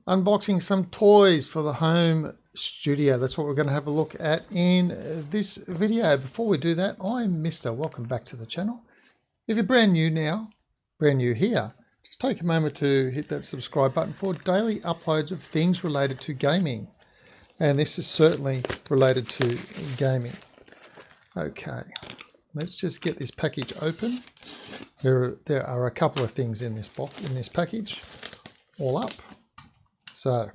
Unboxing some toys for the home studio. That's what we're going to have a look at in this video. Before we do that, I'm Mr. Welcome back to the channel. If you're brand new now, brand new here, just take a moment to hit that subscribe button for daily uploads of things related to gaming. And this is certainly related to gaming. Okay, let's just get this package open. There are a couple of things in this box, in this package, all up. So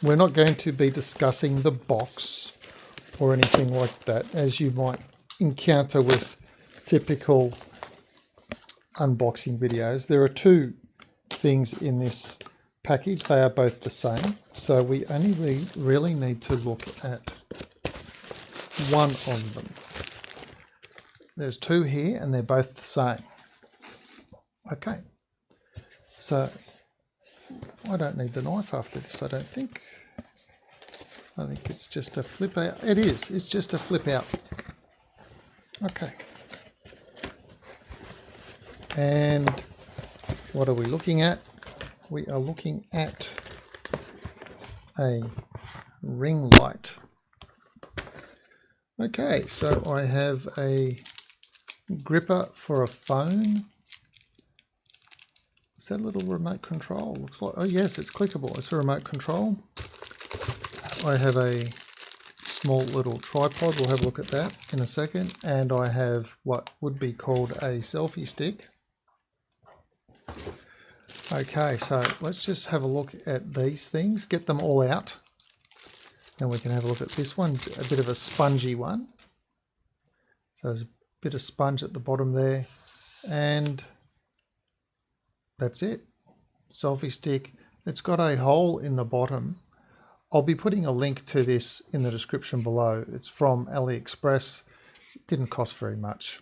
we're not going to be discussing the box or anything like that, as you might encounter with typical unboxing videos. There are two things in this package. They are both the same. So we only really need to look at one of them. There's two here and they're both the same. Okay. So I don't need the knife after this, I don't think. I think it's just a flip out. It is. It's just a flip out. Okay. And what are we looking at? We are looking at a ring light. Okay, so I have a gripper for a phone. Is that a little remote control? Looks like, oh yes, it's clickable. It's a remote control. I have a small little tripod. We'll have a look at that in a second. And I have what would be called a selfie stick. Okay, so let's just have a look at these things, get them all out. Then we can have a look at this one. It's a bit of a spongy one. So there's a bit of sponge at the bottom there. And that's it. Selfie stick. It's got a hole in the bottom. I'll be putting a link to this in the description below. It's from AliExpress. It didn't cost very much.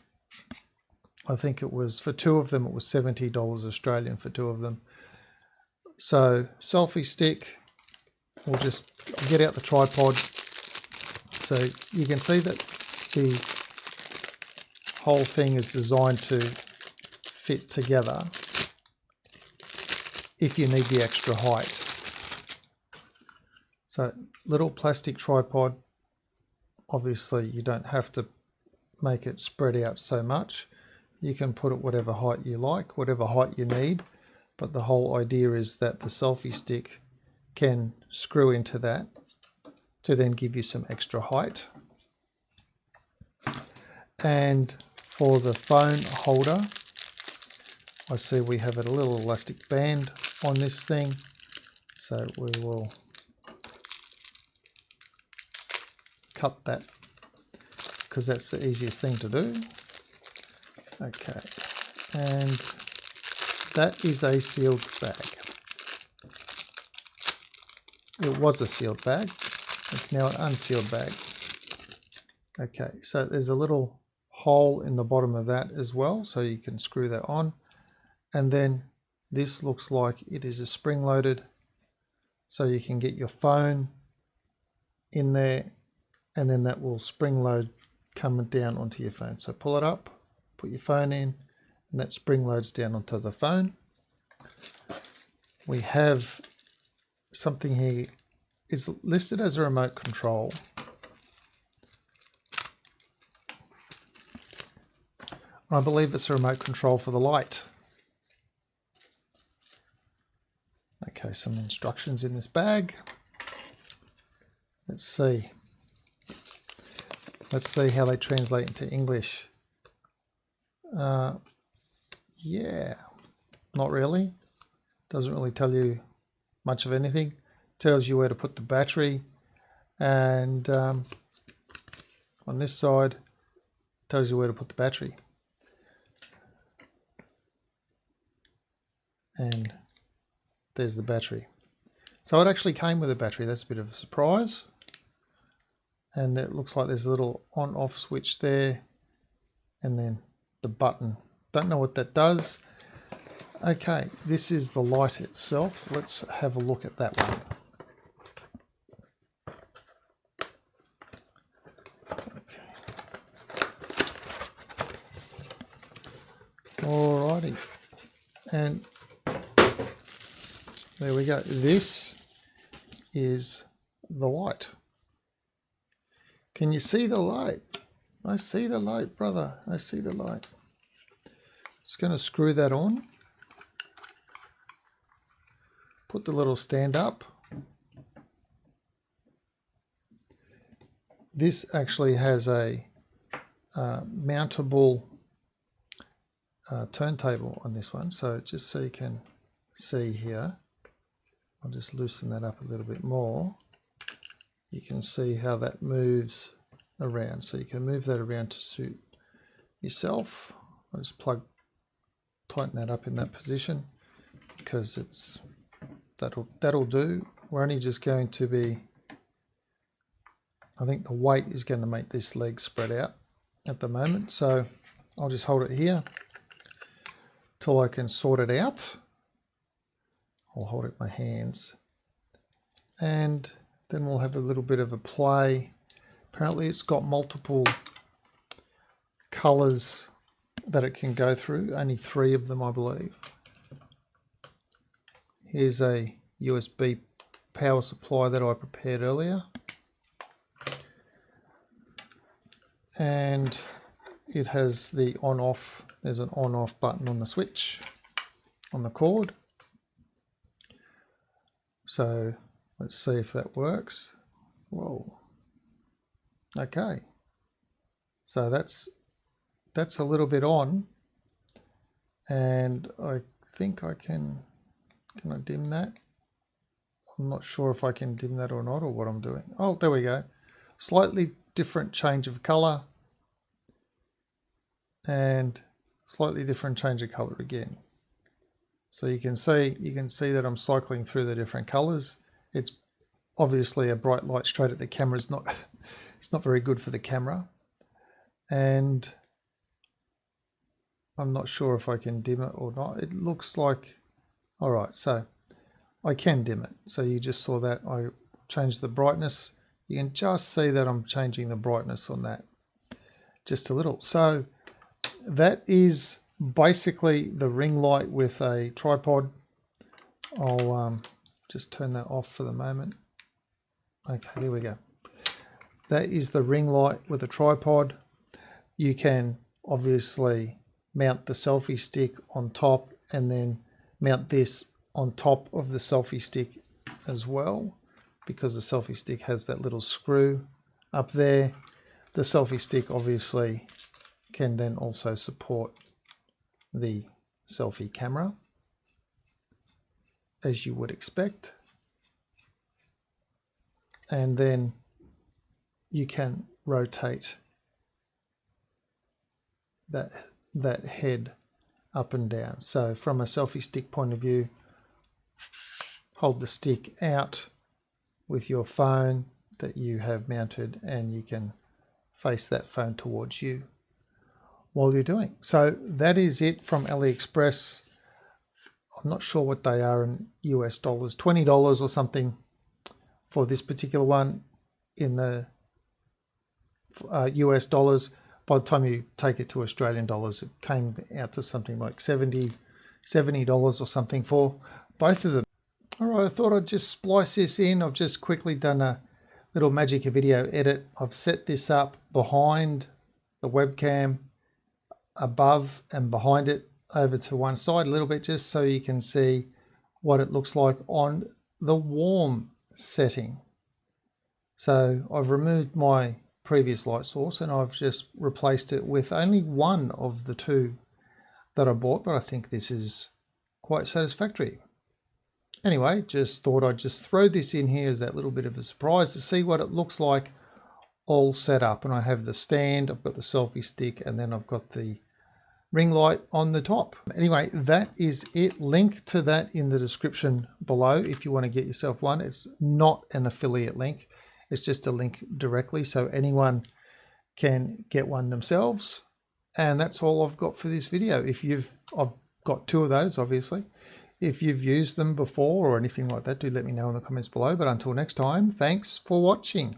I think it was, for two of them, it was $70 Australian for two of them. So selfie stick, we'll just get out the tripod. So you can see that the whole thing is designed to fit together if you need the extra height. So little plastic tripod, obviously you don't have to make it spread out so much. You can put it whatever height you like, whatever height you need, but the whole idea is that the selfie stick can screw into that to then give you some extra height. And for the phone holder, I see we have a little elastic band on this thing, so we will cut that because that's the easiest thing to do. Okay, and that is a sealed bag. It was a sealed bag. It's now an unsealed bag. Okay, so there's a little hole in the bottom of that as well, so you can screw that on. And then this looks like it is a spring-loaded, so you can get your phone in there, and then that will spring-load coming down onto your phone. So pull it up, put your phone in, and that spring loads down onto the phone. We have something here, is listed as a remote control. I believe it's a remote control for the light. Okay, some instructions in this bag. Let's see. Let's see how they translate into English. Yeah, not really. Doesn't really tell you much of anything. Tells you where to put the battery, and on this side tells you where to put the battery. And there's the battery. So it actually came with a battery. That's a bit of a surprise. And it looks like there's a little on-off switch there, and then the button. Don't know what that does. Okay, this is the light itself. Let's have a look at that one. Okay. Alrighty. And there we go. This is the light. Can you see the light? I see the light, brother. I see the light. Just going to screw that on. Put the little stand up. This actually has a mountable turntable on this one. So just so you can see here, I'll just loosen that up a little bit more. You can see how that moves around. So you can move that around to suit yourself. I'll just tighten that up in that position because that'll do. We're only just going to be, I think the weight is going to make this leg spread out at the moment. So I'll just hold it here till I can sort it out. I'll hold it in my hands. And then we'll have a little bit of a play. Apparently it's got multiple colors that it can go through, only 3 of them I believe. Here's a USB power supply that I prepared earlier. And it has the on-off, there's an on-off button on the switch, on the cord. So let's see if that works. Whoa. Okay. So that's a little bit on. And I think I can I dim that? I'm not sure if I can dim that or not, or what I'm doing. Oh, there we go. Slightly different change of color. And slightly different change of color again. So you can see that I'm cycling through the different colors. It's obviously a bright light straight at the camera is not it's not very good for the camera. And I'm not sure if I can dim it or not. It looks like, all right, so I can dim it. So you just saw that I changed the brightness. You can just see that I'm changing the brightness on that just a little. So that is basically the ring light with a tripod. I'll just turn that off for the moment. Okay, there we go. That is the ring light with a tripod. You can obviously mount the selfie stick on top and then mount this on top of the selfie stick as well, because the selfie stick has that little screw up there. The selfie stick obviously can then also support the selfie camera, as you would expect. And then you can rotate that head up and down. So from a selfie stick point of view, hold the stick out with your phone that you have mounted, and you can face that phone towards you while you're doing. So that is it from AliExpress. I'm not sure what they are in US dollars, $20 or something for this particular one. In the US dollars, by the time you take it to Australian dollars, it came out to something like $70 or something for both of them. All right, I thought I'd just splice this in. I've just quickly done a little magic video edit. I've set this up behind the webcam, above and behind it, over to one side a little bit, just so you can see what it looks like on the warm setting. So I've removed my previous light source and I've just replaced it with only one of the 2 that I bought, but I think this is quite satisfactory. Anyway, just thought I'd just throw this in here as that little bit of a surprise to see what it looks like all set up. And I have the stand, I've got the selfie stick, and then I've got the ring light on the top. Anyway, that is it. Link to that in the description below if you want to get yourself one. It's not an affiliate link. It's just a link directly, so anyone can get one themselves. And that's all I've got for this video. I've got 2 of those, obviously. If you've used them before or anything like that, do let me know in the comments below. But until next time, thanks for watching.